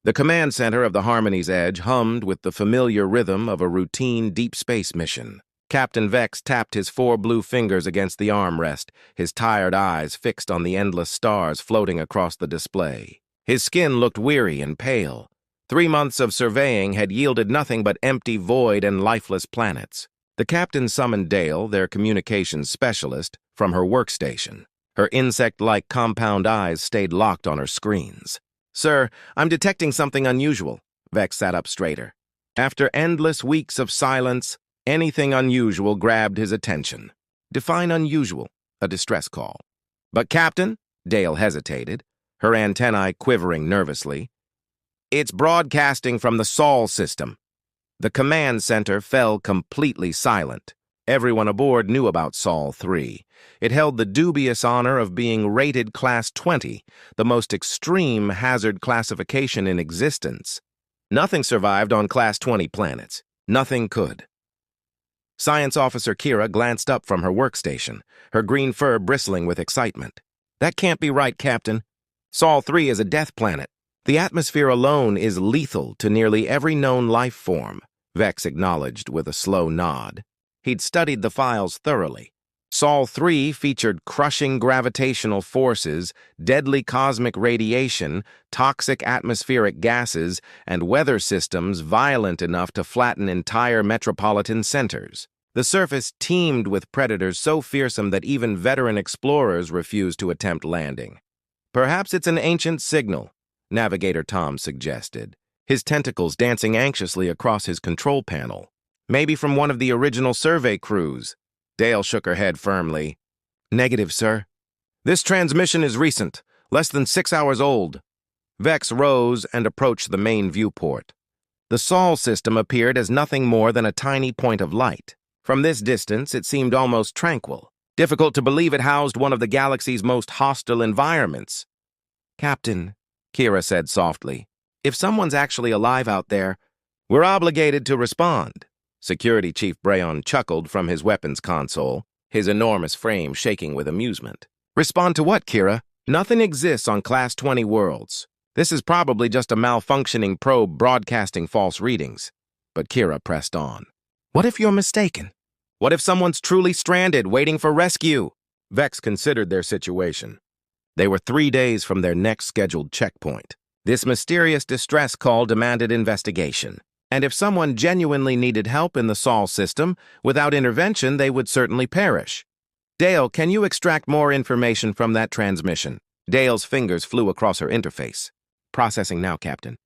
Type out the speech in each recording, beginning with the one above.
The command center of the Harmony's Edge hummed with the familiar rhythm of a routine deep space mission. Captain Vex tapped his 4 blue fingers against the armrest, his tired eyes fixed on the endless stars floating across the display. His skin looked weary and pale. 3 months of surveying had yielded nothing but empty void and lifeless planets. The captain summoned Dale, their communications specialist, from her workstation. Her insect-like compound eyes stayed locked on her screens. "Sir, I'm detecting something unusual." Vex sat up straighter. After endless weeks of silence, anything unusual grabbed his attention. Define unusual, a distress call. "But Captain," Dale hesitated, her antennae quivering nervously, "it's broadcasting from the Sol system." The command center fell completely silent. Everyone aboard knew about Sol 3. It held the dubious honor of being rated Class 20, the most extreme hazard classification in existence. Nothing survived on Class 20 planets. Nothing could. Science Officer Kira glanced up from her workstation, her green fur bristling with excitement. "That can't be right, Captain. Sol 3 is a death planet. The atmosphere alone is lethal to nearly every known life form," Vex acknowledged with a slow nod. He'd studied the files thoroughly. Sol 3 featured crushing gravitational forces, deadly cosmic radiation, toxic atmospheric gases, and weather systems violent enough to flatten entire metropolitan centers. The surface teemed with predators so fearsome that even veteran explorers refused to attempt landing. "Perhaps it's an ancient signal," Navigator Tom suggested, his tentacles dancing anxiously across his control panel. "Maybe from one of the original survey crews." Dale shook her head firmly. "Negative, sir. This transmission is recent, less than 6 hours old." Vex rose and approached the main viewport. The Sol system appeared as nothing more than a tiny point of light. From this distance, it seemed almost tranquil. Difficult to believe it housed one of the galaxy's most hostile environments. "Captain," Kira said softly, "if someone's actually alive out there, we're obligated to respond." Security Chief Breon chuckled from his weapons console, his enormous frame shaking with amusement. "Respond to what, Kira? Nothing exists on Class 20 worlds. This is probably just a malfunctioning probe broadcasting false readings." But Kira pressed on. "What if you're mistaken? What if someone's truly stranded, waiting for rescue?" Vex considered their situation. They were 3 days from their next scheduled checkpoint. This mysterious distress call demanded investigation. And if someone genuinely needed help in the Sol system, without intervention, they would certainly perish. "Dale, can you extract more information from that transmission?" Dale's fingers flew across her interface. "Processing now, Captain."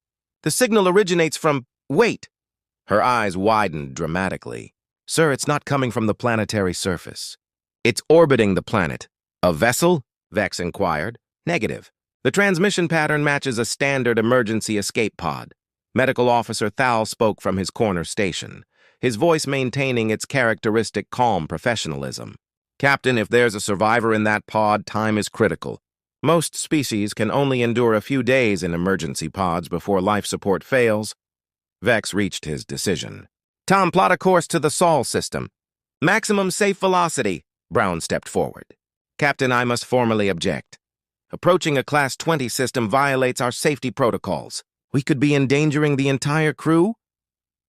"The signal originates from... Wait!" Her eyes widened dramatically. "Sir, it's not coming from the planetary surface. It's orbiting the planet." "A vessel?" Vex inquired. "Negative. The transmission pattern matches a standard emergency escape pod." Medical Officer Thal spoke from his corner station, his voice maintaining its characteristic calm professionalism. "Captain, if there's a survivor in that pod, time is critical. Most species can only endure a few days in emergency pods before life support fails." Vex reached his decision. "Tom, plot a course to the Sol system. Maximum safe velocity." Brown stepped forward. "Captain, I must formally object. Approaching a Class 20 system violates our safety protocols. We could be endangering the entire crew."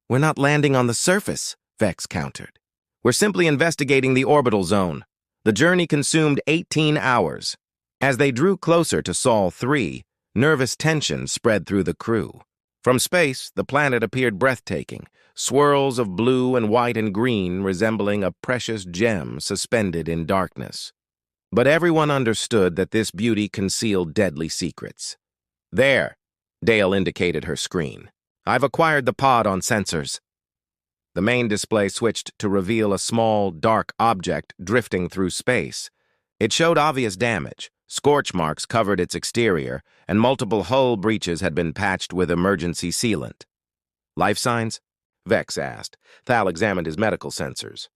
"We're not landing on the surface," Vex countered. "We're simply investigating the orbital zone." The journey consumed 18 hours. As they drew closer to Sol 3, nervous tension spread through the crew. From space, the planet appeared breathtaking, swirls of blue and white and green resembling a precious gem suspended in darkness. But everyone understood that this beauty concealed deadly secrets. "There," Dale indicated her screen. "I've acquired the pod on sensors." The main display switched to reveal a small, dark object drifting through space. It showed obvious damage. Scorch marks covered its exterior, and multiple hull breaches had been patched with emergency sealant. "Life signs?" Vex asked. Thal examined his medical sensors.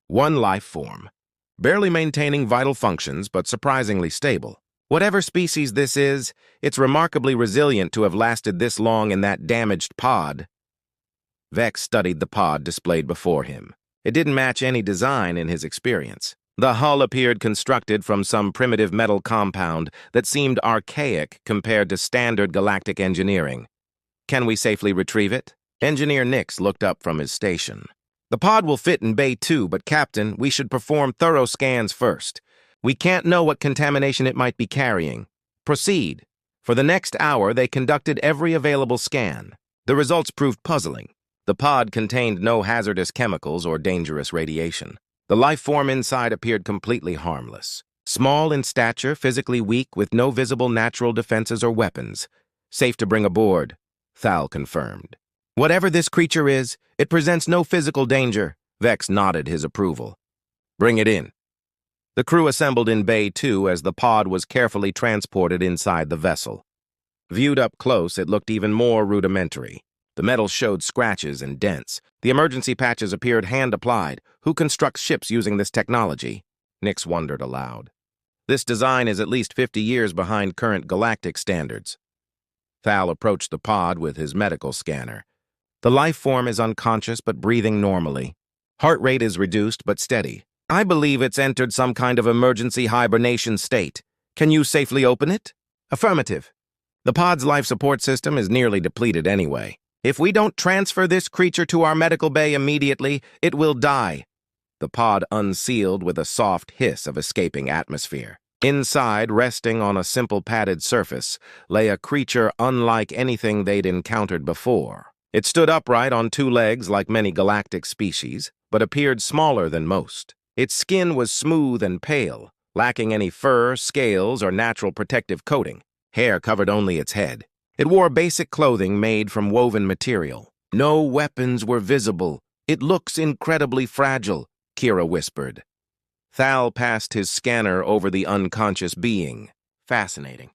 "One life form. Barely maintaining vital functions, but surprisingly stable. Whatever species this is, it's remarkably resilient to have lasted this long in that damaged pod." Vex studied the pod displayed before him. It didn't match any design in his experience. The hull appeared constructed from some primitive metal compound that seemed archaic compared to standard galactic engineering. Can we safely retrieve it? Engineer Nix looked up from his station. The pod will fit in Bay 2, but Captain, we should perform thorough scans first. We can't know what contamination it might be carrying. Proceed. For the next hour, they conducted every available scan. The results proved puzzling. The pod contained no hazardous chemicals or dangerous radiation. The life form inside appeared completely harmless. Small in stature, physically weak, with no visible natural defenses or weapons. Safe to bring aboard, Thal confirmed. Whatever this creature is, it presents no physical danger. Vex nodded his approval. Bring it in. The crew assembled in Bay 2 as the pod was carefully transported inside the vessel. Viewed up close, it looked even more rudimentary. The metal showed scratches and dents. The emergency patches appeared hand-applied. Who constructs ships using this technology? Nix wondered aloud. This design is at least 50 years behind current galactic standards. Thal approached the pod with his medical scanner. The life form is unconscious but breathing normally. Heart rate is reduced but steady. I believe it's entered some kind of emergency hibernation state. Can you safely open it? Affirmative. The pod's life support system is nearly depleted anyway. If we don't transfer this creature to our medical bay immediately, it will die. The pod unsealed with a soft hiss of escaping atmosphere. Inside, resting on a simple padded surface, lay a creature unlike anything they'd encountered before. It stood upright on two legs like many galactic species, but appeared smaller than most. Its skin was smooth and pale, lacking any fur, scales, or natural protective coating. Hair covered only its head. It wore basic clothing made from woven material. No weapons were visible. It looks incredibly fragile, Kira whispered. Thal passed his scanner over the unconscious being. Fascinating.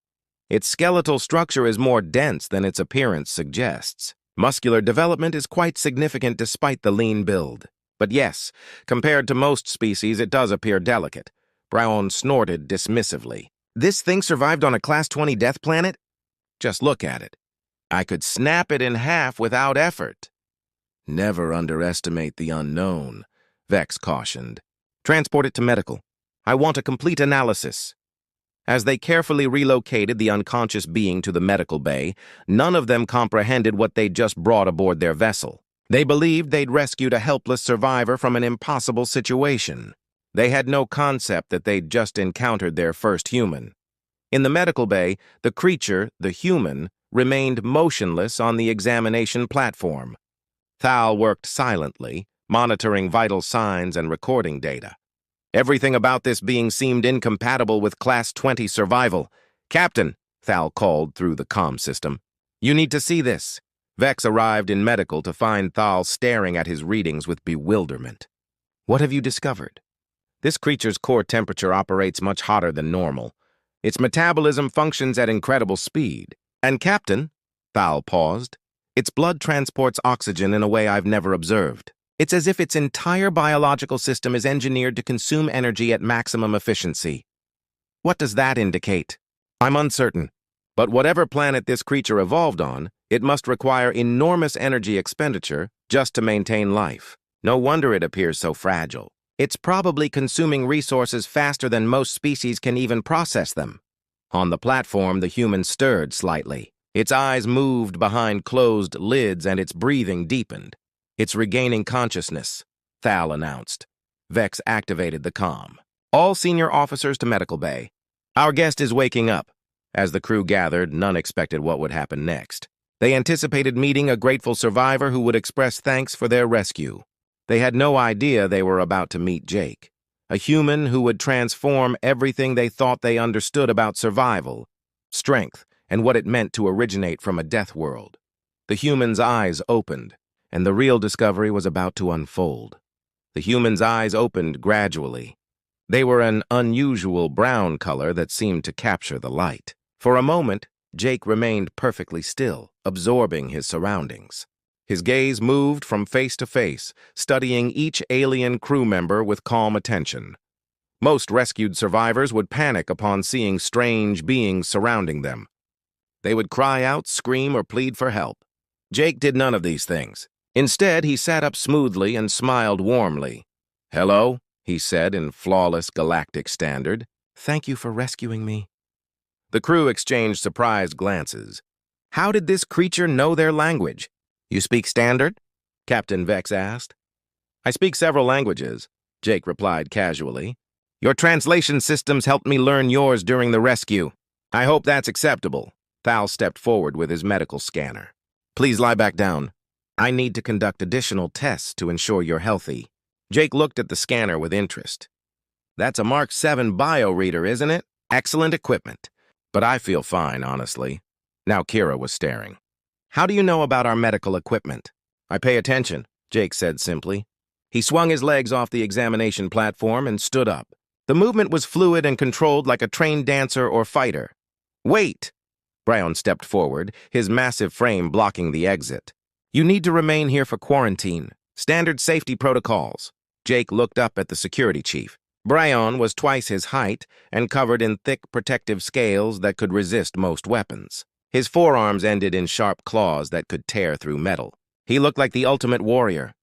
Its skeletal structure is more dense than its appearance suggests. Muscular development is quite significant despite the lean build. But yes, compared to most species, it does appear delicate. Brown snorted dismissively. This thing survived on a Class 20 death planet? Just look at it. I could snap it in half without effort. Never underestimate the unknown, Vex cautioned. Transport it to medical. I want a complete analysis. As they carefully relocated the unconscious being to the medical bay, none of them comprehended what they'd just brought aboard their vessel. They believed they'd rescued a helpless survivor from an impossible situation. They had no concept that they'd just encountered their first human. In the medical bay, the creature, the human, remained motionless on the examination platform. Thal worked silently, monitoring vital signs and recording data. Everything about this being seemed incompatible with Class 20 survival. Captain, Thal called through the comm system. You need to see this. Vex arrived in medical to find Thal staring at his readings with bewilderment. What have you discovered? This creature's core temperature operates much hotter than normal. Its metabolism functions at incredible speed. And Captain, Thal paused, its blood transports oxygen in a way I've never observed. It's as if its entire biological system is engineered to consume energy at maximum efficiency. What does that indicate? I'm uncertain. But whatever planet this creature evolved on, it must require enormous energy expenditure just to maintain life. No wonder it appears so fragile. It's probably consuming resources faster than most species can even process them. On the platform, the human stirred slightly. Its eyes moved behind closed lids and its breathing deepened. It's regaining consciousness, Thal announced. Vex activated the comm. All senior officers to medical bay. Our guest is waking up. As the crew gathered, none expected what would happen next. They anticipated meeting a grateful survivor who would express thanks for their rescue. They had no idea they were about to meet Jake, a human who would transform everything they thought they understood about survival, strength, and what it meant to originate from a death world. The human's eyes opened, and the real discovery was about to unfold. The human's eyes opened gradually. They were an unusual brown color that seemed to capture the light. For a moment, Jake remained perfectly still, absorbing his surroundings. His gaze moved from face to face, studying each alien crew member with calm attention. Most rescued survivors would panic upon seeing strange beings surrounding them. They would cry out, scream, or plead for help. Jake did none of these things. Instead, he sat up smoothly and smiled warmly. "Hello," he said in flawless galactic standard. "Thank you for rescuing me." The crew exchanged surprised glances. How did this creature know their language? You speak Standard? Captain Vex asked. I speak several languages, Jake replied casually. Your translation systems helped me learn yours during the rescue. I hope that's acceptable. Thal stepped forward with his medical scanner. Please lie back down. I need to conduct additional tests to ensure you're healthy. Jake looked at the scanner with interest. That's a Mark 7 bioreader, isn't it? Excellent equipment. But I feel fine, honestly. Now Kira was staring. How do you know about our medical equipment? I pay attention, Jake said simply. He swung his legs off the examination platform and stood up. The movement was fluid and controlled like a trained dancer or fighter. Wait! Brown stepped forward, his massive frame blocking the exit. You need to remain here for quarantine. Standard safety protocols. Jake looked up at the security chief. Bryon was twice his height and covered in thick protective scales that could resist most weapons. His forearms ended in sharp claws that could tear through metal. He looked like the ultimate warrior.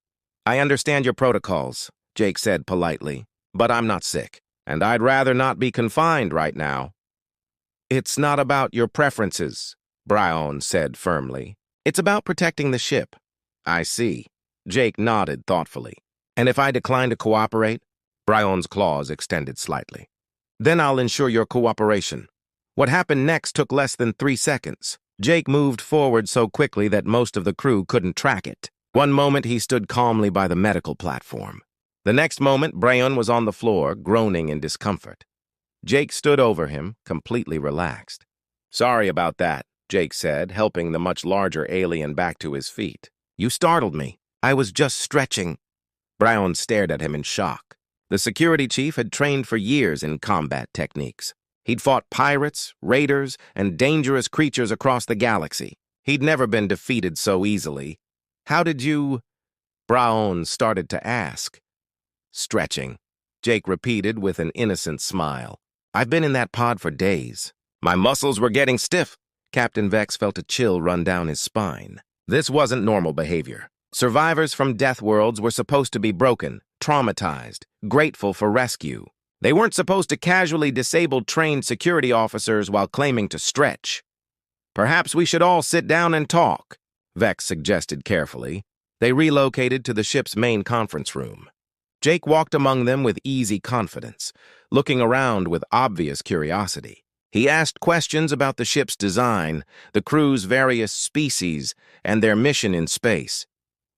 I understand your protocols, Jake said politely, but I'm not sick, and I'd rather not be confined right now. It's not about your preferences, Bryon said firmly. It's about protecting the ship. I see. Jake nodded thoughtfully. And if I decline to cooperate? Bryon's claws extended slightly. Then I'll ensure your cooperation. What happened next took less than 3 seconds. Jake moved forward so quickly that most of the crew couldn't track it. One moment he stood calmly by the medical platform. The next moment, Bryon was on the floor, groaning in discomfort. Jake stood over him, completely relaxed. Sorry about that, Jake said, helping the much larger alien back to his feet. You startled me. I was just stretching. Bryon stared at him in shock. The security chief had trained for years in combat techniques. He'd fought pirates, raiders, and dangerous creatures across the galaxy. He'd never been defeated so easily. How did you... Bryon started to ask. Stretching, Jake repeated with an innocent smile. I've been in that pod for days. My muscles were getting stiff. Captain Vex felt a chill run down his spine. This wasn't normal behavior. Survivors from Deathworlds were supposed to be broken, traumatized, grateful for rescue. They weren't supposed to casually disable trained security officers while claiming to stretch. Perhaps we should all sit down and talk, Vex suggested carefully. They relocated to the ship's main conference room. Jake walked among them with easy confidence, looking around with obvious curiosity. He asked questions about the ship's design, the crew's various species, and their mission in space.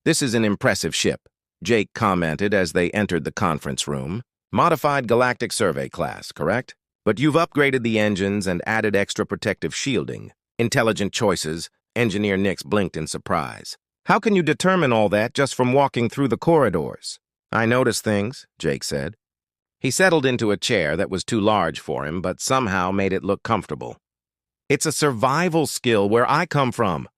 This is an impressive ship, Jake commented as they entered the conference room. Modified Galactic Survey class, correct? But you've upgraded the engines and added extra protective shielding. Intelligent choices, Engineer Nix blinked in surprise. How can you determine all that just from walking through the corridors? I notice things, Jake said. He settled into a chair that was too large for him, but somehow made it look comfortable. It's a survival skill where I come from.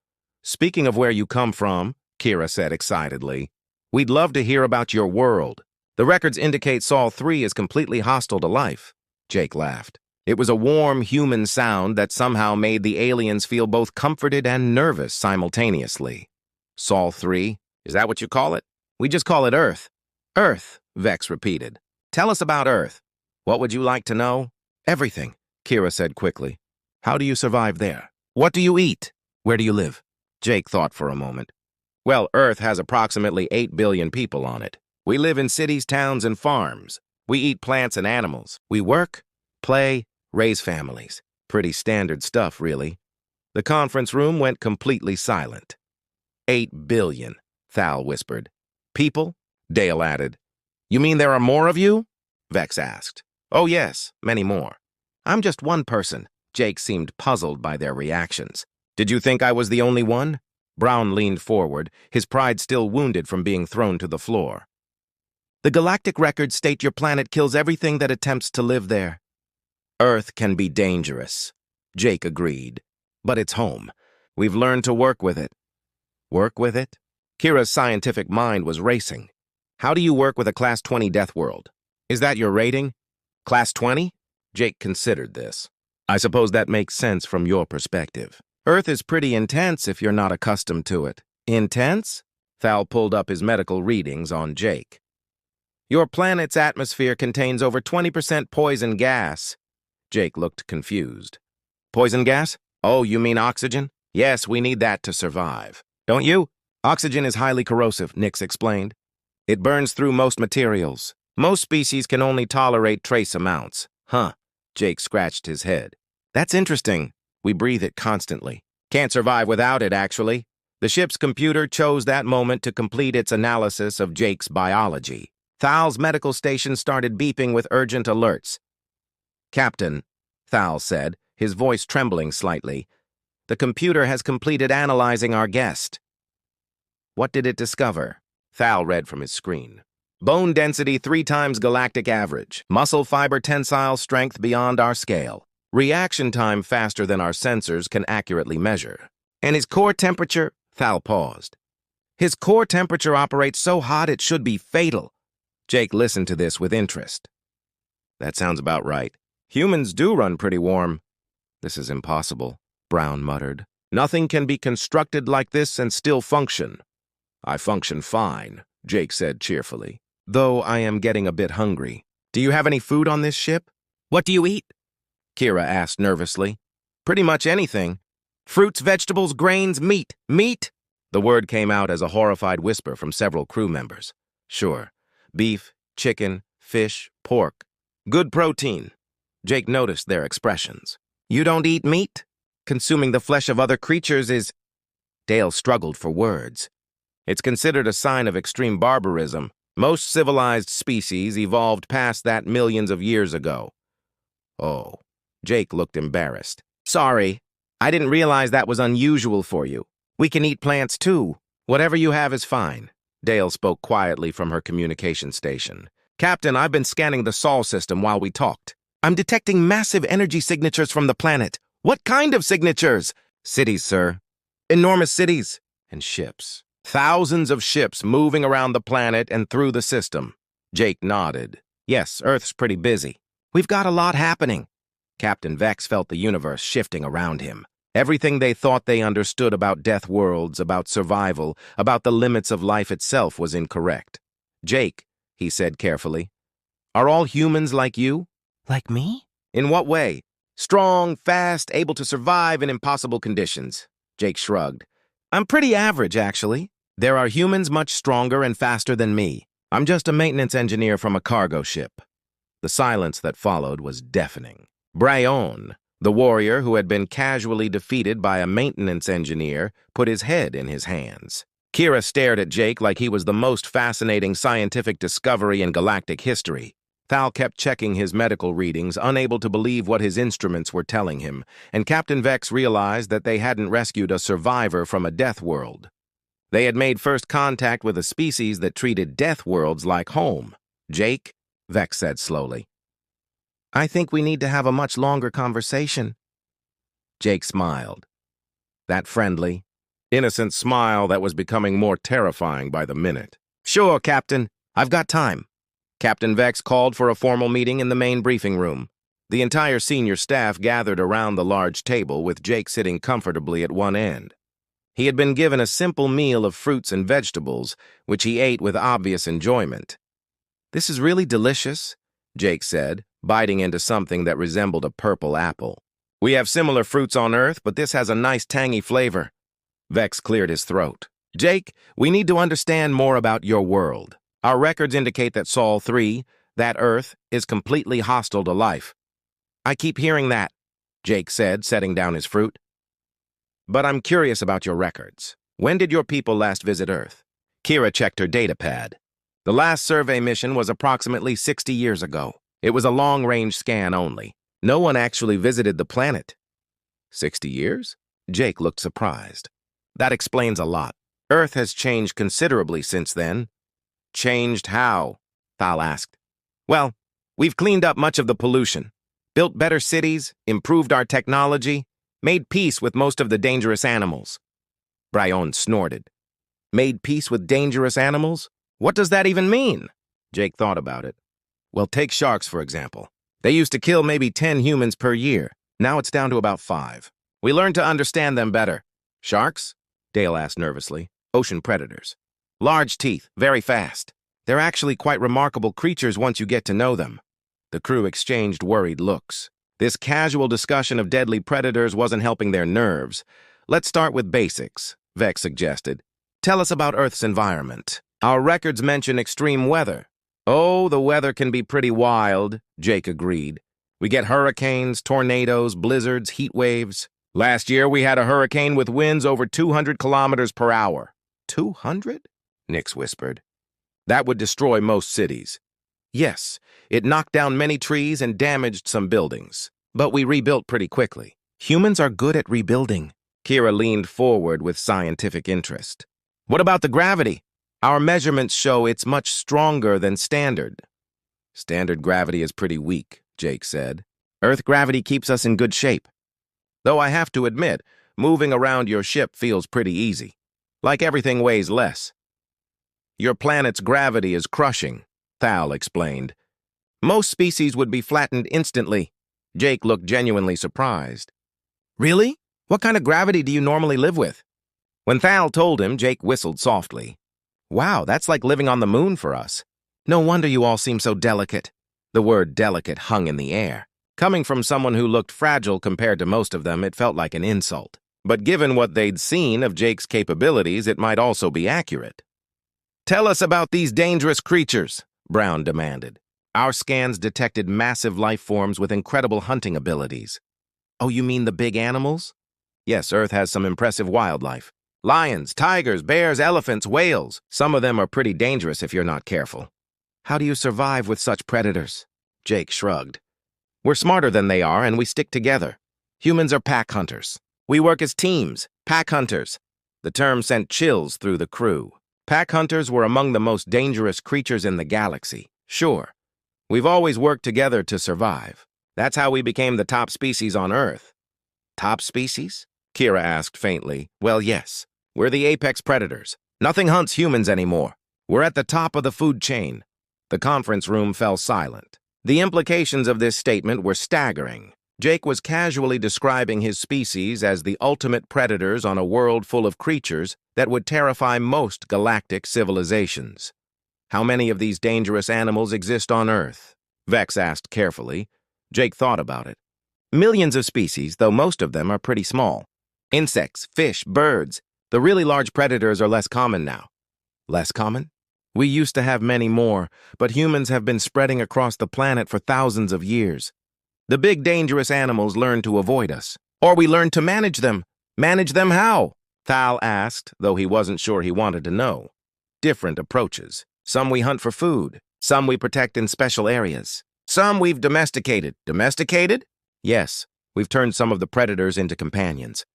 Speaking of where you come from, Kira said excitedly, we'd love to hear about your world. The records indicate Sol 3 is completely hostile to life. Jake laughed. It was a warm, human sound that somehow made the aliens feel both comforted and nervous simultaneously. Sol 3? Is that what you call it? We just call it Earth. Earth, Vex repeated. Tell us about Earth. What would you like to know? Everything, Kira said quickly. How do you survive there? What do you eat? Where do you live? Jake thought for a moment. Well, Earth has approximately 8 billion people on it. We live in cities, towns, and farms. We eat plants and animals. We work, play, raise families. Pretty standard stuff, really. The conference room went completely silent. 8 billion, Thal whispered. People? Dale added. You mean there are more of you? Vex asked. Oh yes, many more. I'm just one person. Jake seemed puzzled by their reactions. Did you think I was the only one? Brown leaned forward, his pride still wounded from being thrown to the floor. The galactic records state your planet kills everything that attempts to live there. Earth can be dangerous, Jake agreed. But it's home. We've learned to work with it. Work with it? Kira's scientific mind was racing. How do you work with a Class 20 Deathworld? Is that your rating? Class 20? Jake considered this. I suppose that makes sense from your perspective. Earth is pretty intense if you're not accustomed to it. Intense? Thal pulled up his medical readings on Jake. Your planet's atmosphere contains over 20% poison gas. Jake looked confused. Poison gas? Oh, you mean oxygen? Yes, we need that to survive. Don't you? Oxygen is highly corrosive, Nix explained. It burns through most materials. Most species can only tolerate trace amounts. Huh. Jake scratched his head. That's interesting. We breathe it constantly. Can't survive without it, actually. The ship's computer chose that moment to complete its analysis of Jake's biology. Thal's medical station started beeping with urgent alerts. Captain, Thal said, his voice trembling slightly, the computer has completed analyzing our guest. What did it discover? Thal read from his screen. Bone density 3 times galactic average. Muscle fiber tensile strength beyond our scale. Reaction time faster than our sensors can accurately measure. And his core temperature? Thal paused. His core temperature operates so hot it should be fatal. Jake listened to this with interest. That sounds about right. Humans do run pretty warm. This is impossible, Brown muttered. Nothing can be constructed like this and still function. I function fine, Jake said cheerfully, though I am getting a bit hungry. Do you have any food on this ship? What do you eat? Kira asked nervously. Pretty much anything. Fruits, vegetables, grains, meat. Meat? The word came out as a horrified whisper from several crew members. Sure. Beef, chicken, fish, pork. Good protein. Jake noticed their expressions. You don't eat meat? Consuming the flesh of other creatures is... Dale struggled for words. It's considered a sign of extreme barbarism. Most civilized species evolved past that millions of years ago. Oh. Jake looked embarrassed. Sorry. I didn't realize that was unusual for you. We can eat plants too. Whatever you have is fine. Dale spoke quietly from her communication station. Captain, I've been scanning the Sol system while we talked. I'm detecting massive energy signatures from the planet. What kind of signatures? Cities, sir. Enormous cities. And ships. Thousands of ships moving around the planet and through the system. Jake nodded. Yes, Earth's pretty busy. We've got a lot happening. Captain Vex felt the universe shifting around him. Everything they thought they understood about Deathworlds, about survival, about the limits of life itself was incorrect. Jake, he said carefully, are all humans like you? Like me? In what way? Strong, fast, able to survive in impossible conditions. Jake shrugged. I'm pretty average, actually. There are humans much stronger and faster than me. I'm just a maintenance engineer from a cargo ship. The silence that followed was deafening. Bryon, the warrior who had been casually defeated by a maintenance engineer, put his head in his hands. Kira stared at Jake like he was the most fascinating scientific discovery in galactic history. Thal kept checking his medical readings, unable to believe what his instruments were telling him, and Captain Vex realized that they hadn't rescued a survivor from a death world. They had made first contact with a species that treated death worlds like home. Jake, Vex said slowly, I think we need to have a much longer conversation. Jake smiled. That friendly, innocent smile that was becoming more terrifying by the minute. Sure, Captain. I've got time. Captain Vex called for a formal meeting in the main briefing room. The entire senior staff gathered around the large table with Jake sitting comfortably at one end. He had been given a simple meal of fruits and vegetables, which he ate with obvious enjoyment. This is really delicious, Jake said, biting into something that resembled a purple apple. We have similar fruits on Earth, but this has a nice tangy flavor. Vex cleared his throat. Jake, we need to understand more about your world. Our records indicate that Sol 3, that Earth, is completely hostile to life. I keep hearing that, Jake said, setting down his fruit. But I'm curious about your records. When did your people last visit Earth? Kira checked her datapad. The last survey mission was approximately 60 years ago. It was a long-range scan only. No one actually visited the planet. 60 years? Jake looked surprised. That explains a lot. Earth has changed considerably since then. Changed how? Thal asked. Well, we've cleaned up much of the pollution, built better cities, improved our technology, made peace with most of the dangerous animals. Bryon snorted. Made peace with dangerous animals? What does that even mean? Jake thought about it. Well, take sharks, for example. They used to kill maybe 10 humans per year. Now it's down to about 5. We learned to understand them better. Sharks? Dale asked nervously. Ocean predators. Large teeth, very fast. They're actually quite remarkable creatures once you get to know them. The crew exchanged worried looks. This casual discussion of deadly predators wasn't helping their nerves. Let's start with basics, Vex suggested. Tell us about Earth's environment. Our records mention extreme weather. Oh, the weather can be pretty wild, Jake agreed. We get hurricanes, tornadoes, blizzards, heat waves. Last year, we had a hurricane with winds over 200 kilometers per hour. 200? Nix whispered. That would destroy most cities. Yes, it knocked down many trees and damaged some buildings. But we rebuilt pretty quickly. Humans are good at rebuilding. Kira leaned forward with scientific interest. What about the gravity? Our measurements show it's much stronger than standard. Standard gravity is pretty weak, Jake said. Earth gravity keeps us in good shape. Though I have to admit, moving around your ship feels pretty easy. Like everything weighs less. Your planet's gravity is crushing, Thal explained. Most species would be flattened instantly. Jake looked genuinely surprised. Really? What kind of gravity do you normally live with? When Thal told him, Jake whistled softly. Wow, that's like living on the moon for us. No wonder you all seem so delicate. The word delicate hung in the air. Coming from someone who looked fragile compared to most of them, it felt like an insult. But given what they'd seen of Jake's capabilities, it might also be accurate. Tell us about these dangerous creatures, Brown demanded. Our scans detected massive life forms with incredible hunting abilities. Oh, you mean the big animals? Yes, Earth has some impressive wildlife. Lions, tigers, bears, elephants, whales. Some of them are pretty dangerous if you're not careful. How do you survive with such predators? Jake shrugged. We're smarter than they are, and we stick together. Humans are pack hunters. We work as teams, pack hunters. The term sent chills through the crew. Pack hunters were among the most dangerous creatures in the galaxy. Sure. We've always worked together to survive. That's how we became the top species on Earth. Top species? Kira asked faintly. Well, yes. We're the apex predators. Nothing hunts humans anymore. We're at the top of the food chain. The conference room fell silent. The implications of this statement were staggering. Jake was casually describing his species as the ultimate predators on a world full of creatures that would terrify most galactic civilizations. How many of these dangerous animals exist on Earth? Vex asked carefully. Jake thought about it. Millions of species, though most of them are pretty small. Insects, fish, birds. The really large predators are less common now. Less common? We used to have many more, but humans have been spreading across the planet for thousands of years. The big dangerous animals learned to avoid us. Or we learned to manage them. Manage them how? Thal asked, though he wasn't sure he wanted to know. Different approaches. Some we hunt for food. Some we protect in special areas. Some we've domesticated. Domesticated? Yes, we've turned some of the predators into companions.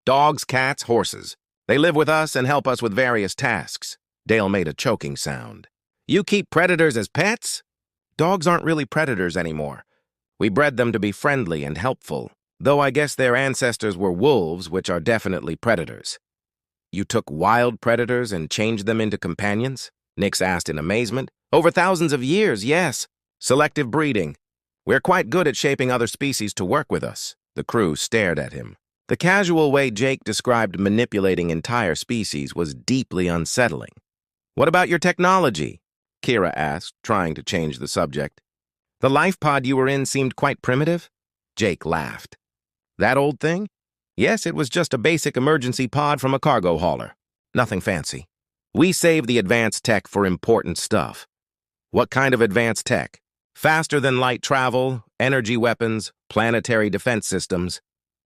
Dogs, cats, horses. They live with us and help us with various tasks. Dale made a choking sound. You keep predators as pets? Dogs aren't really predators anymore. We bred them to be friendly and helpful, though I guess their ancestors were wolves, which are definitely predators. You took wild predators and changed them into companions? Nix asked in amazement. Over thousands of years, yes. Selective breeding. We're quite good at shaping other species to work with us. The crew stared at him. The casual way Jake described manipulating entire species was deeply unsettling. What about your technology? Kira asked, trying to change the subject. The life pod you were in seemed quite primitive? Jake laughed. That old thing? Yes, it was just a basic emergency pod from a cargo hauler. Nothing fancy. We save the advanced tech for important stuff. What kind of advanced tech? Faster than light travel, energy weapons, planetary defense systems.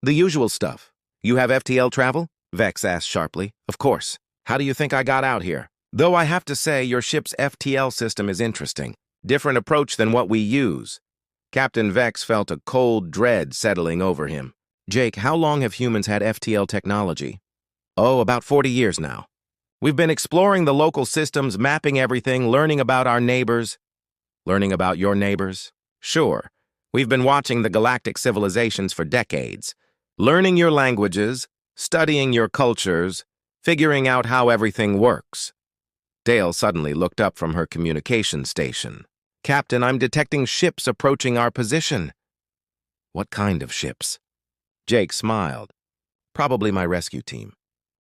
The usual stuff. You have FTL travel? Vex asked sharply. Of course. How do you think I got out here? Though I have to say, your ship's FTL system is interesting. Different approach than what we use. Captain Vex felt a cold dread settling over him. Jake, how long have humans had FTL technology? Oh, about 40 years now. We've been exploring the local systems, mapping everything, learning about our neighbors. Learning about your neighbors? Sure. We've been watching the galactic civilizations for decades. Learning your languages, studying your cultures, figuring out how everything works. Dale suddenly looked up from her communication station. Captain, I'm detecting ships approaching our position. What kind of ships? Jake smiled. Probably my rescue team.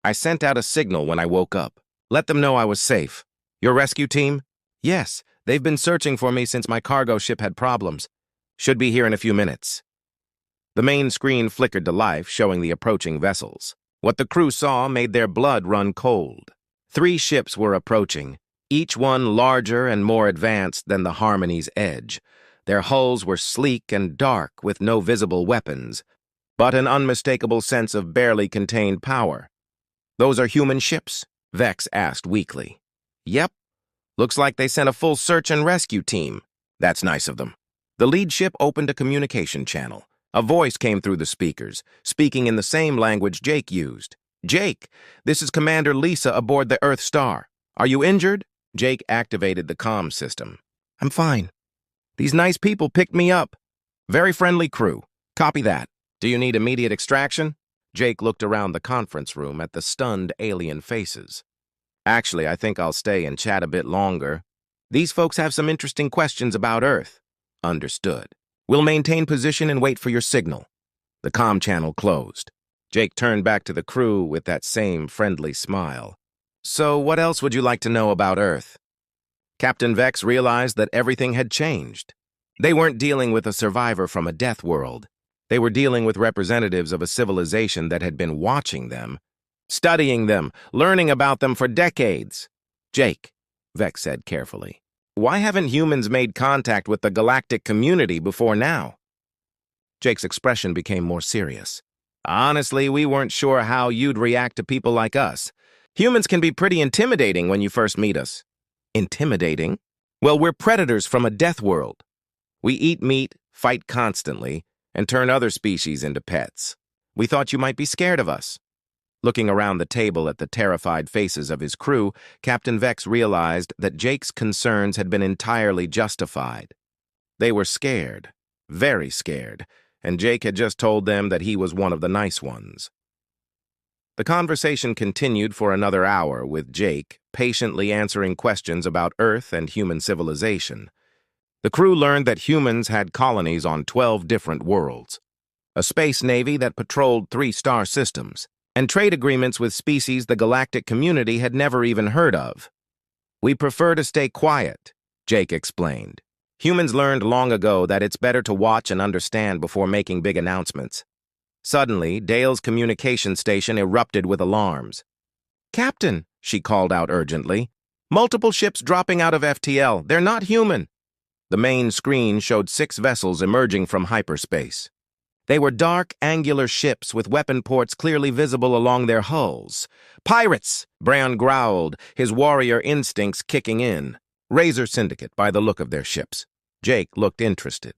I sent out a signal when I woke up. Let them know I was safe. Your rescue team? Yes, they've been searching for me since my cargo ship had problems. Should be here in a few minutes. The main screen flickered to life, showing the approaching vessels. What the crew saw made their blood run cold. 3 ships were approaching, each one larger and more advanced than the Harmony's Edge. Their hulls were sleek and dark with no visible weapons, but an unmistakable sense of barely contained power. "Those are human ships?" Vex asked weakly. "Yep. Looks like they sent a full search and rescue team." "That's nice of them." The lead ship opened a communication channel. A voice came through the speakers, speaking in the same language Jake used. "Jake, this is Commander Lisa aboard the Earth Star. Are you injured?" Jake activated the comm system. "I'm fine. These nice people picked me up. Very friendly crew. Copy that. Do you need immediate extraction?" Jake looked around the conference room at the stunned alien faces. "Actually, I think I'll stay and chat a bit longer. These folks have some interesting questions about Earth." "Understood. We'll maintain position and wait for your signal." The comm channel closed. Jake turned back to the crew with that same friendly smile. "So what else would you like to know about Earth?" Captain Vex realized that everything had changed. They weren't dealing with a survivor from a death world. They were dealing with representatives of a civilization that had been watching them, studying them, learning about them for decades. "Jake," Vex said carefully, "why haven't humans made contact with the galactic community before now?" Jake's expression became more serious. "Honestly, we weren't sure how you'd react to people like us. Humans can be pretty intimidating when you first meet us." "Intimidating?" "Well, we're predators from a death world. We eat meat, fight constantly, and turn other species into pets. We thought you might be scared of us." Looking around the table at the terrified faces of his crew, Captain Vex realized that Jake's concerns had been entirely justified. They were scared, very scared, and Jake had just told them that he was one of the nice ones. The conversation continued for another hour with Jake patiently answering questions about Earth and human civilization. The crew learned that humans had colonies on 12 different worlds, a space navy that patrolled 3 star systems, and trade agreements with species the galactic community had never even heard of. "We prefer to stay quiet," Jake explained. "Humans learned long ago that it's better to watch and understand before making big announcements." Suddenly, Dale's communication station erupted with alarms. "Captain," she called out urgently, "multiple ships dropping out of FTL. They're not human." The main screen showed 6 vessels emerging from hyperspace. They were dark, angular ships with weapon ports clearly visible along their hulls. "Pirates!" Bran growled, his warrior instincts kicking in. "Razor Syndicate, by the look of their ships." Jake looked interested.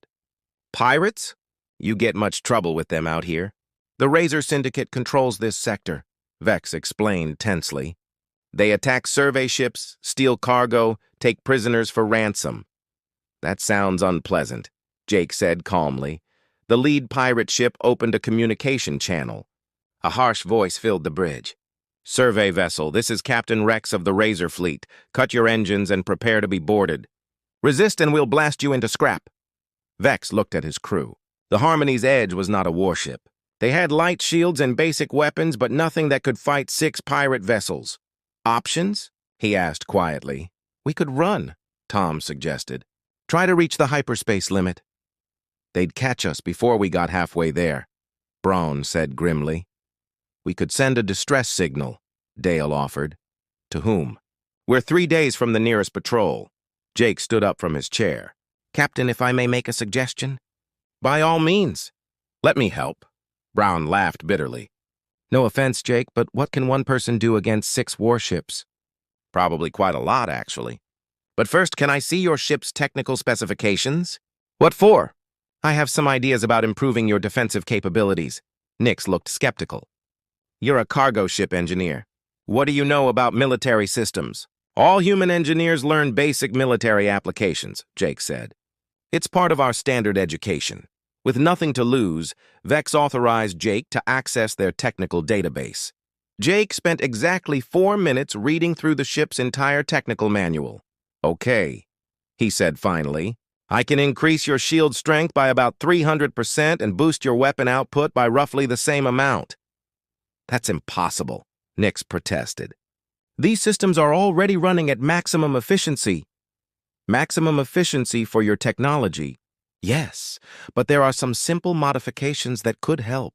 "Pirates? You get much trouble with them out here." "The Razor Syndicate controls this sector," Vex explained tensely. "They attack survey ships, steal cargo, take prisoners for ransom." "That sounds unpleasant," Jake said calmly. The lead pirate ship opened a communication channel. A harsh voice filled the bridge. "Survey vessel, this is Captain Rex of the Razor Fleet. Cut your engines and prepare to be boarded. Resist and we'll blast you into scrap." Vex looked at his crew. The Harmony's Edge was not a warship. They had light shields and basic weapons, but nothing that could fight 6 pirate vessels. "Options?" he asked quietly. "We could run," Tom suggested. "Try to reach the hyperspace limit." "They'd catch us before we got halfway there," Braun said grimly. "We could send a distress signal," Dale offered. "To whom?" "We're 3 days from the nearest patrol." Jake stood up from his chair. "Captain, if I may make a suggestion?" "By all means." "Let me help." Braun laughed bitterly. "No offense, Jake, but what can one person do against 6 warships?" "Probably quite a lot, actually. But first, can I see your ship's technical specifications?" "What for?" "I have some ideas about improving your defensive capabilities." Nix looked skeptical. "You're a cargo ship engineer. What do you know about military systems?" "All human engineers learn basic military applications," Jake said. "It's part of our standard education." With nothing to lose, Vex authorized Jake to access their technical database. Jake spent exactly 4 minutes reading through the ship's entire technical manual. "Okay," he said finally. "I can increase your shield strength by about 300% and boost your weapon output by roughly the same amount." "That's impossible," Nix protested. "These systems are already running at maximum efficiency." "Maximum efficiency for your technology. Yes, but there are some simple modifications that could help."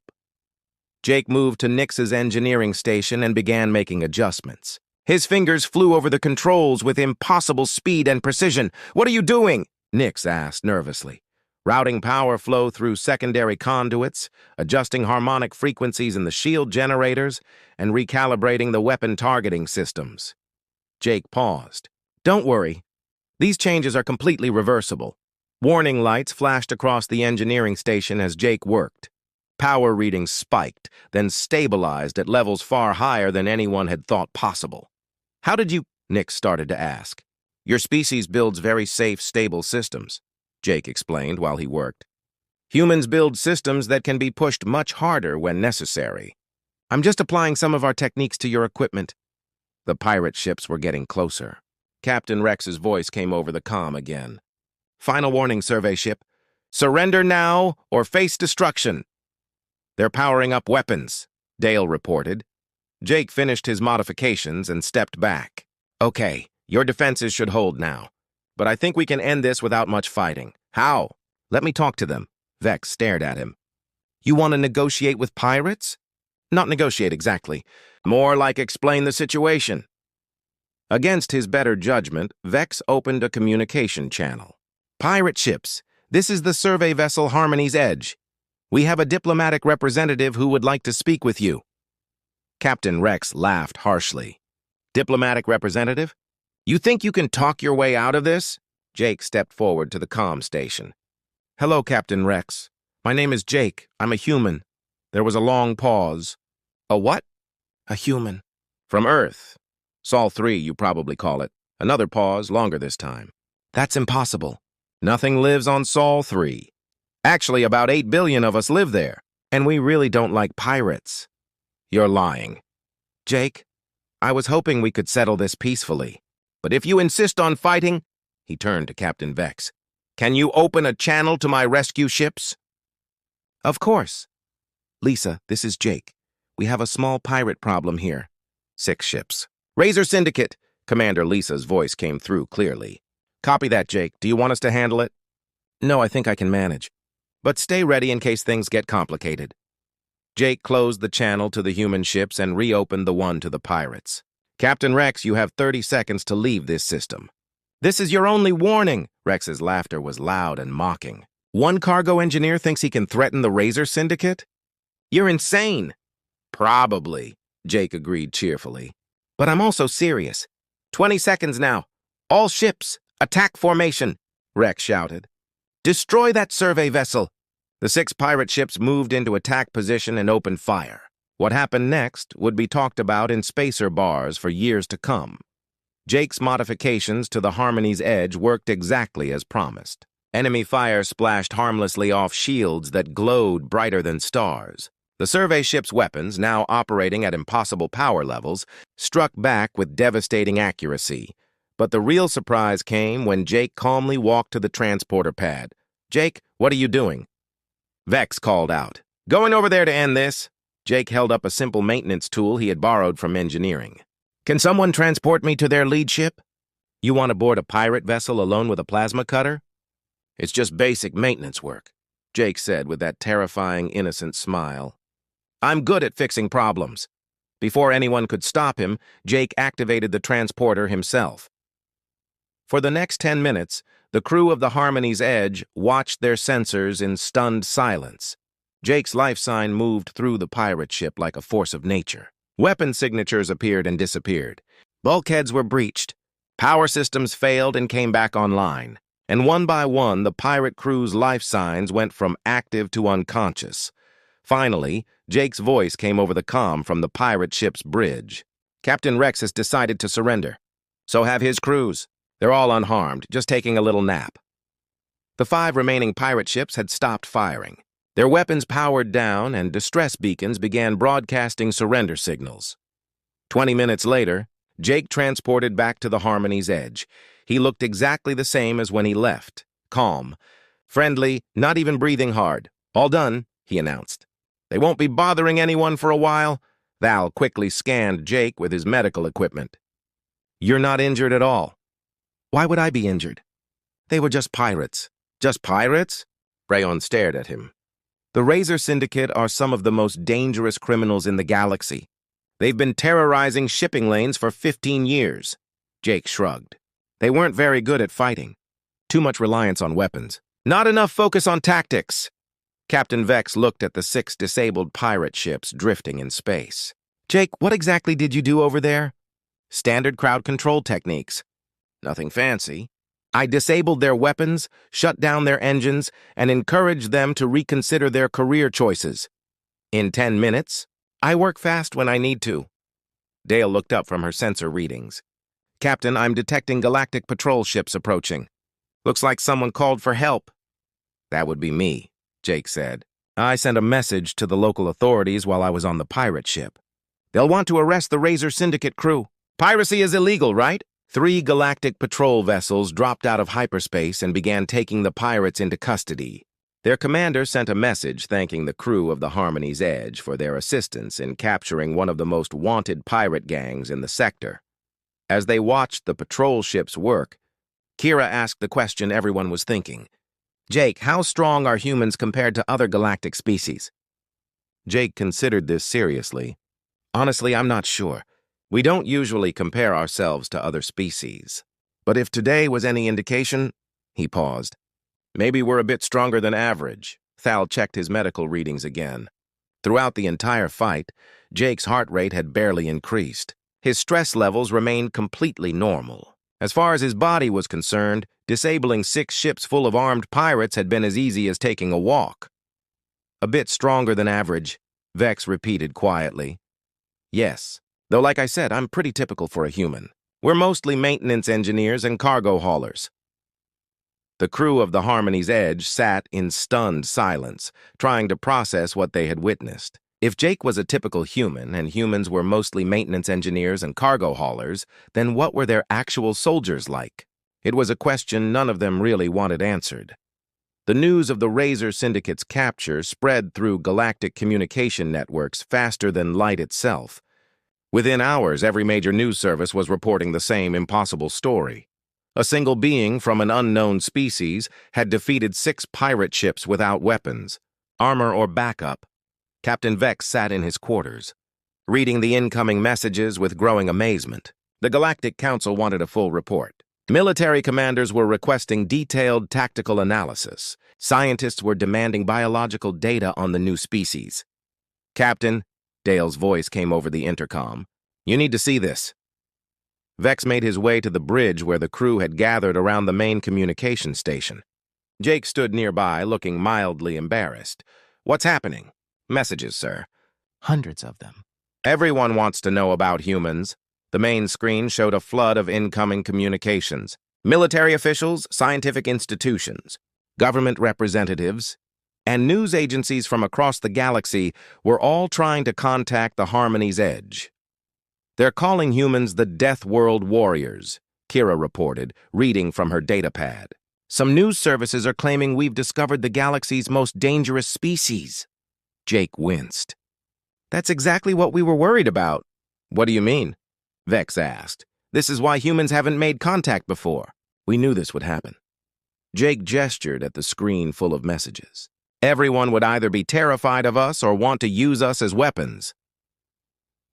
Jake moved to Nix's engineering station and began making adjustments. His fingers flew over the controls with impossible speed and precision. "What are you doing?" Nix asked nervously. "Routing power flow through secondary conduits, adjusting harmonic frequencies in the shield generators, and recalibrating the weapon targeting systems." Jake paused. "Don't worry. These changes are completely reversible." Warning lights flashed across the engineering station as Jake worked. Power readings spiked, then stabilized at levels far higher than anyone had thought possible. "How did you—" Nix started to ask. "Your species builds very safe, stable systems," Jake explained while he worked. "Humans build systems that can be pushed much harder when necessary. I'm just applying some of our techniques to your equipment." The pirate ships were getting closer. Captain Rex's voice came over the comm again. "Final warning, survey ship. Surrender now or face destruction." "They're powering up weapons," Dale reported. Jake finished his modifications and stepped back. "Okay, your defenses should hold now. But I think we can end this without much fighting." "How?" "Let me talk to them." Vex stared at him. "You want to negotiate with pirates?" "Not negotiate exactly. More like explain the situation." Against his better judgment, Vex opened a communication channel. "Pirate ships, this is the survey vessel Harmony's Edge. We have a diplomatic representative who would like to speak with you." Captain Rex laughed harshly. "Diplomatic representative? You think you can talk your way out of this?" Jake stepped forward to the comm station. "Hello, Captain Rex. My name is Jake. I'm a human." There was a long pause. "A what?" "A human." "From Earth. Sol 3, you probably call it." Another pause, longer this time. "That's impossible." "Nothing lives on Sol 3. Actually, about 8 billion of us live there, and we really don't like pirates." "You're lying." "Jake, I was hoping we could settle this peacefully. But if you insist on fighting," he turned to Captain Vex, "can you open a channel to my rescue ships?" "Of course." "Lisa, this is Jake. We have a small pirate problem here." 6 ships. "Razor Syndicate," Commander Lisa's voice came through clearly. "Copy that, Jake. Do you want us to handle it?" "No, I think I can manage. But stay ready in case things get complicated." Jake closed the channel to the human ships and reopened the one to the pirates. "Captain Rex, you have 30 seconds to leave this system." "This is your only warning." Rex's laughter was loud and mocking. "One cargo engineer thinks he can threaten the Razor Syndicate? You're insane." "Probably," Jake agreed cheerfully. "But I'm also serious. 20 seconds now. All ships, attack formation," Rex shouted. "Destroy that survey vessel." The 6 pirate ships moved into attack position and opened fire. What happened next would be talked about in spacer bars for years to come. Jake's modifications to the Harmony's Edge worked exactly as promised. Enemy fire splashed harmlessly off shields that glowed brighter than stars. The survey ship's weapons, now operating at impossible power levels, struck back with devastating accuracy. But the real surprise came when Jake calmly walked to the transporter pad. "Jake, what are you doing?" Vex called out. "Going over there to end this." Jake held up a simple maintenance tool he had borrowed from engineering. "Can someone transport me to their lead ship?" "You want to board a pirate vessel alone with a plasma cutter?" "It's just basic maintenance work," Jake said with that terrifying, innocent smile. "I'm good at fixing problems." Before anyone could stop him, Jake activated the transporter himself. For the next 10 minutes, the crew of the Harmony's Edge watched their sensors in stunned silence. Jake's life sign moved through the pirate ship like a force of nature. Weapon signatures appeared and disappeared. Bulkheads were breached. Power systems failed and came back online. And one by one, the pirate crew's life signs went from active to unconscious. Finally, Jake's voice came over the comm from the pirate ship's bridge. "Captain Rex has decided to surrender. So have his crews. They're all unharmed, just taking a little nap." The 5 remaining pirate ships had stopped firing. Their weapons powered down, and distress beacons began broadcasting surrender signals. 20 minutes later, Jake transported back to the Harmony's Edge. He looked exactly the same as when he left, calm, friendly, not even breathing hard. "All done," he announced. "They won't be bothering anyone for a while." Val quickly scanned Jake with his medical equipment. "You're not injured at all." "Why would I be injured?" "They were just pirates." "Just pirates?" Rayon stared at him. The Razor Syndicate are some of the most dangerous criminals in the galaxy. They've been terrorizing shipping lanes for 15 years. Jake shrugged. They weren't very good at fighting. Too much reliance on weapons. Not enough focus on tactics. Captain Vex looked at the 6 disabled pirate ships drifting in space. Jake, what exactly did you do over there? Standard crowd control techniques. Nothing fancy. I disabled their weapons, shut down their engines, and encouraged them to reconsider their career choices. In 10 minutes, I work fast when I need to. Dale looked up from her sensor readings. Captain, I'm detecting galactic patrol ships approaching. Looks like someone called for help. That would be me, Jake said. I sent a message to the local authorities while I was on the pirate ship. They'll want to arrest the Razor Syndicate crew. Piracy is illegal, right? 3 galactic patrol vessels dropped out of hyperspace and began taking the pirates into custody. Their commander sent a message thanking the crew of the Harmony's Edge for their assistance in capturing one of the most wanted pirate gangs in the sector. As they watched the patrol ships work, Kira asked the question everyone was thinking. Jake, how strong are humans compared to other galactic species? Jake considered this seriously. Honestly, I'm not sure. We don't usually compare ourselves to other species. But if today was any indication, he paused. Maybe we're a bit stronger than average. Thal checked his medical readings again. Throughout the entire fight, Jake's heart rate had barely increased. His stress levels remained completely normal. As far as his body was concerned, disabling 6 ships full of armed pirates had been as easy as taking a walk. A bit stronger than average, Vex repeated quietly. Yes. Though, like I said, I'm pretty typical for a human. We're mostly maintenance engineers and cargo haulers. The crew of the Harmony's Edge sat in stunned silence, trying to process what they had witnessed. If Jake was a typical human, and humans were mostly maintenance engineers and cargo haulers, then what were their actual soldiers like? It was a question none of them really wanted answered. The news of the Razor Syndicate's capture spread through galactic communication networks faster than light itself. Within hours, every major news service was reporting the same impossible story. A single being from an unknown species had defeated 6 pirate ships without weapons, armor, or backup. Captain Vex sat in his quarters, reading the incoming messages with growing amazement. The Galactic Council wanted a full report. Military commanders were requesting detailed tactical analysis. Scientists were demanding biological data on the new species. Captain, Dale's voice came over the intercom. You need to see this. Vex made his way to the bridge where the crew had gathered around the main communication station. Jake stood nearby, looking mildly embarrassed. What's happening? Messages, sir. Hundreds of them. Everyone wants to know about humans. The main screen showed a flood of incoming communications. Military officials, scientific institutions, government representatives, and news agencies from across the galaxy were all trying to contact the Harmony's Edge. They're calling humans the Deathworld warriors, Kira reported, reading from her datapad. Some news services are claiming we've discovered the galaxy's most dangerous species. Jake winced. That's exactly what we were worried about. What do you mean? Vex asked. This is why humans haven't made contact before. We knew this would happen. Jake gestured at the screen full of messages. Everyone would either be terrified of us or want to use us as weapons.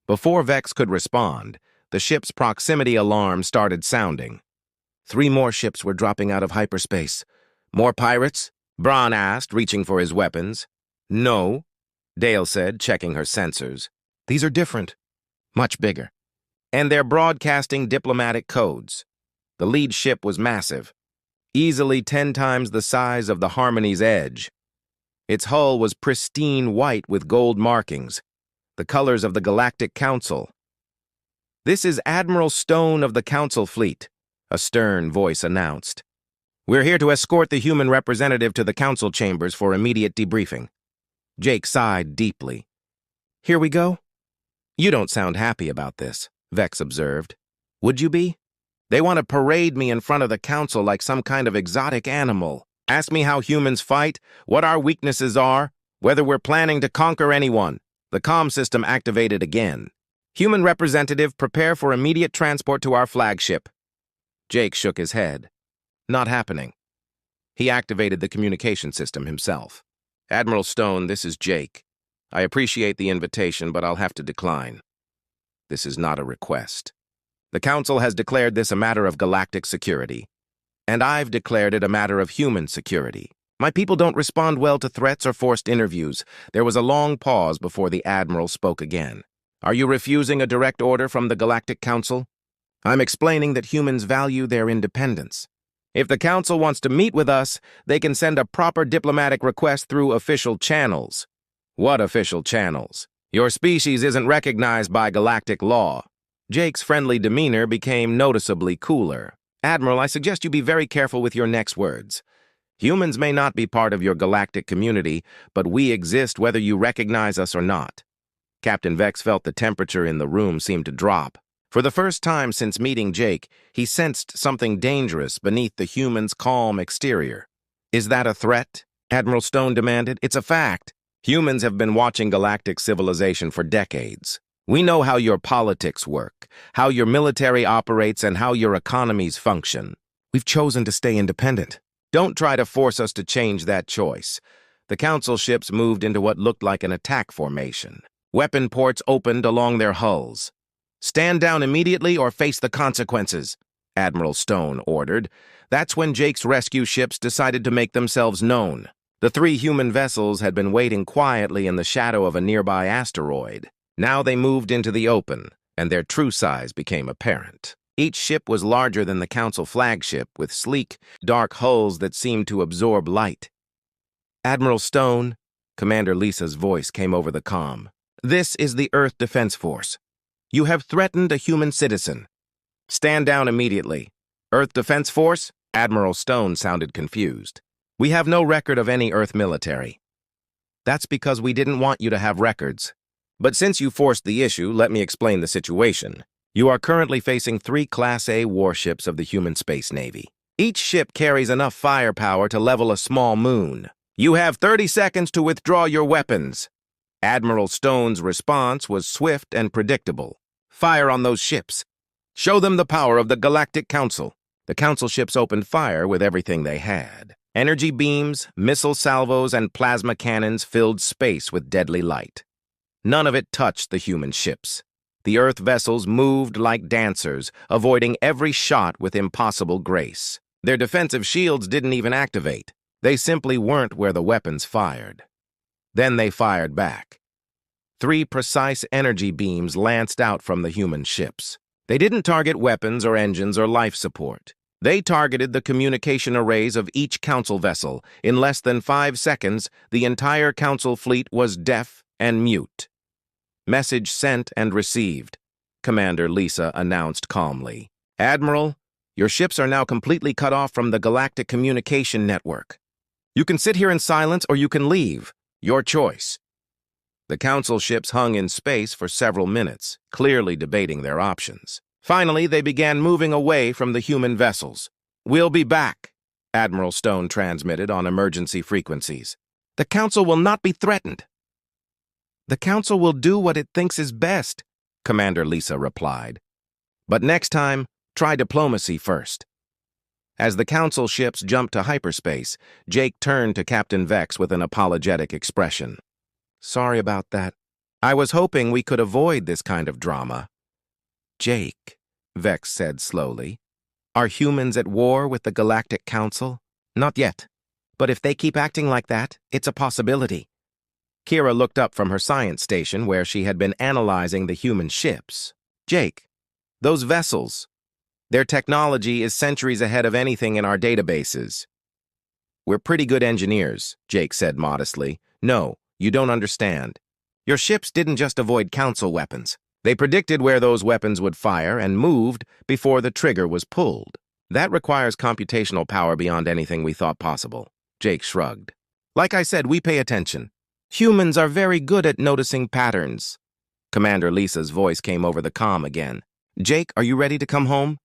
Before Vex could respond, the ship's proximity alarm started sounding. 3 more ships were dropping out of hyperspace. More pirates? Braun asked, reaching for his weapons. No, Dale said, checking her sensors. These are different. Much bigger. And they're broadcasting diplomatic codes. The lead ship was massive, easily 10 times the size of the Harmony's Edge. Its hull was pristine white with gold markings, the colors of the Galactic Council. This is Admiral Stone of the Council Fleet, a stern voice announced. We're here to escort the human representative to the council chambers for immediate debriefing. Jake sighed deeply. Here we go? You don't sound happy about this, Vex observed. Would you be? They want to parade me in front of the council like some kind of exotic animal. Ask me how humans fight, what our weaknesses are, whether we're planning to conquer anyone. The comm system activated again. Human representative, prepare for immediate transport to our flagship. Jake shook his head. Not happening. He activated the communication system himself. Admiral Stone, this is Jake. I appreciate the invitation, but I'll have to decline. This is not a request. The Council has declared this a matter of galactic security, and I've declared it a matter of human security. My people don't respond well to threats or forced interviews. There was a long pause before the Admiral spoke again. Are you refusing a direct order from the Galactic Council? I'm explaining that humans value their independence. If the Council wants to meet with us, they can send a proper diplomatic request through official channels. What official channels? Your species isn't recognized by galactic law. Jake's friendly demeanor became noticeably cooler. Admiral, I suggest you be very careful with your next words. Humans may not be part of your galactic community, but we exist whether you recognize us or not. Captain Vex felt the temperature in the room seem to drop. For the first time since meeting Jake, he sensed something dangerous beneath the human's calm exterior. Is that a threat? Admiral Stone demanded. It's a fact. Humans have been watching galactic civilization for decades. We know how your politics work, how your military operates, and how your economies function. We've chosen to stay independent. Don't try to force us to change that choice. The Council ships moved into what looked like an attack formation. Weapon ports opened along their hulls. Stand down immediately or face the consequences, Admiral Stone ordered. That's when Jake's rescue ships decided to make themselves known. The 3 human vessels had been waiting quietly in the shadow of a nearby asteroid. Now they moved into the open, and their true size became apparent. Each ship was larger than the Council flagship, with sleek, dark hulls that seemed to absorb light. Admiral Stone, Commander Lisa's voice came over the comm. This is the Earth Defense Force. You have threatened a human citizen. Stand down immediately. Earth Defense Force? Admiral Stone sounded confused. We have no record of any Earth military. That's because we didn't want you to have records. But since you forced the issue, let me explain the situation. You are currently facing 3 Class A warships of the Human Space Navy. Each ship carries enough firepower to level a small moon. You have 30 seconds to withdraw your weapons. Admiral Stone's response was swift and predictable. Fire on those ships. Show them the power of the Galactic Council. The Council ships opened fire with everything they had. Energy beams, missile salvos, and plasma cannons filled space with deadly light. None of it touched the human ships. The Earth vessels moved like dancers, avoiding every shot with impossible grace. Their defensive shields didn't even activate. They simply weren't where the weapons fired. Then they fired back. 3 precise energy beams lanced out from the human ships. They didn't target weapons or engines or life support. They targeted the communication arrays of each Council vessel. In less than 5 seconds, the entire Council fleet was deaf and mute. Message sent and received, Commander Lisa announced calmly. Admiral, your ships are now completely cut off from the Galactic Communication Network. You can sit here in silence or you can leave. Your choice. The Council ships hung in space for several minutes, clearly debating their options. Finally, they began moving away from the human vessels. We'll be back, Admiral Stone transmitted on emergency frequencies. The Council will not be threatened. The Council will do what it thinks is best, Commander Lisa replied. But next time, try diplomacy first. As the Council ships jumped to hyperspace, Jake turned to Captain Vex with an apologetic expression. Sorry about that. I was hoping we could avoid this kind of drama. Jake, Vex said slowly, are humans at war with the Galactic Council? Not yet. But if they keep acting like that, it's a possibility. Kira looked up from her science station where she had been analyzing the human ships. Jake, those vessels, their technology is centuries ahead of anything in our databases. We're pretty good engineers, Jake said modestly. No, you don't understand. Your ships didn't just avoid Council weapons. They predicted where those weapons would fire and moved before the trigger was pulled. That requires computational power beyond anything we thought possible. Jake shrugged. Like I said, we pay attention. Humans are very good at noticing patterns. Commander Lisa's voice came over the comm again. Jake, are you ready to come home?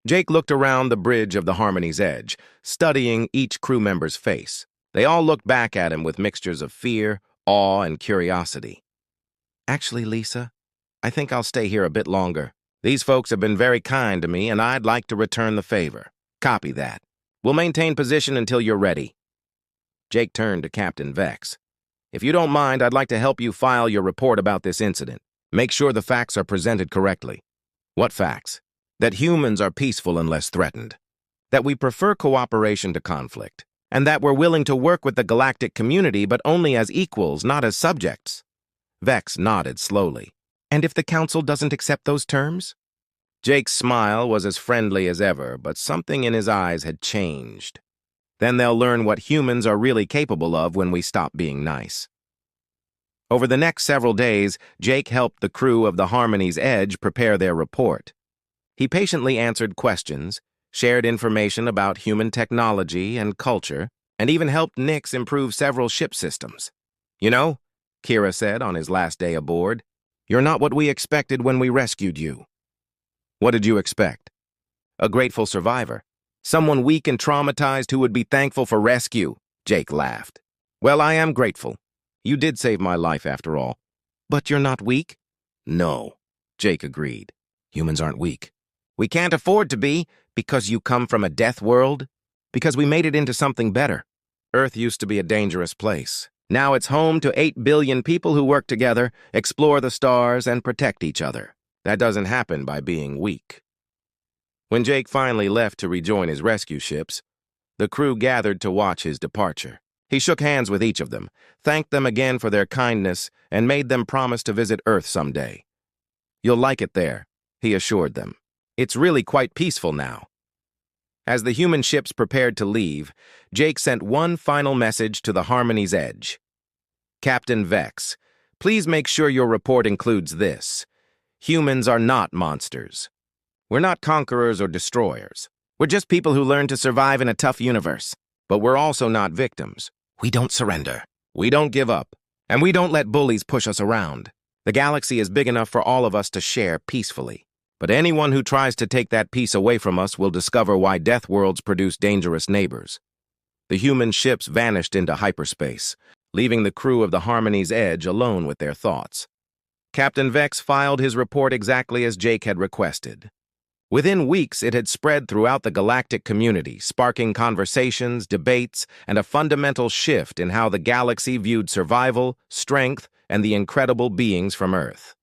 Jake looked around the bridge of the Harmony's edge, studying each crew member's face. They all looked back at him with mixtures of fear, awe, and curiosity. Actually, Lisa, I think I'll stay here a bit longer. These folks have been very kind to me, and I'd like to return the favor. Copy that. We'll maintain position until you're ready. Jake turned to Captain Vex. If you don't mind, I'd like to help you file your report about this incident. Make sure the facts are presented correctly. What facts? That humans are peaceful unless threatened. That we prefer cooperation to conflict. And that we're willing to work with the galactic community, but only as equals, not as subjects. Vex nodded slowly. And if the council doesn't accept those terms? Jake's smile was as friendly as ever, but something in his eyes had changed. Then they'll learn what humans are really capable of when we stop being nice. Over the next several days, Jake helped the crew of the Harmony's Edge prepare their report. He patiently answered questions, shared information about human technology and culture, and even helped Nix improve several ship systems. You know, Kira said on his last day aboard, "You're not what we expected when we rescued you." What did you expect? A grateful survivor. Someone weak and traumatized who would be thankful for rescue, Jake laughed. Well, I am grateful. You did save my life after all. But you're not weak? No, Jake agreed. Humans aren't weak. We can't afford to be, because you come from a death world. Because we made it into something better. Earth used to be a dangerous place. Now it's home to 8 billion people who work together, explore the stars, and protect each other. That doesn't happen by being weak. When Jake finally left to rejoin his rescue ships, the crew gathered to watch his departure. He shook hands with each of them, thanked them again for their kindness, and made them promise to visit Earth someday. You'll like it there, he assured them. It's really quite peaceful now. As the human ships prepared to leave, Jake sent one final message to the Harmony's Edge. Captain Vex, please make sure your report includes this. Humans are not monsters. We're not conquerors or destroyers. We're just people who learn to survive in a tough universe. But we're also not victims. We don't surrender. We don't give up. And we don't let bullies push us around. The galaxy is big enough for all of us to share peacefully. But anyone who tries to take that peace away from us will discover why Deathworlds produce dangerous neighbors. The human ships vanished into hyperspace, leaving the crew of the Harmony's Edge alone with their thoughts. Captain Vex filed his report exactly as Jake had requested. Within weeks, it had spread throughout the galactic community, sparking conversations, debates, and a fundamental shift in how the galaxy viewed survival, strength, and the incredible beings from Earth.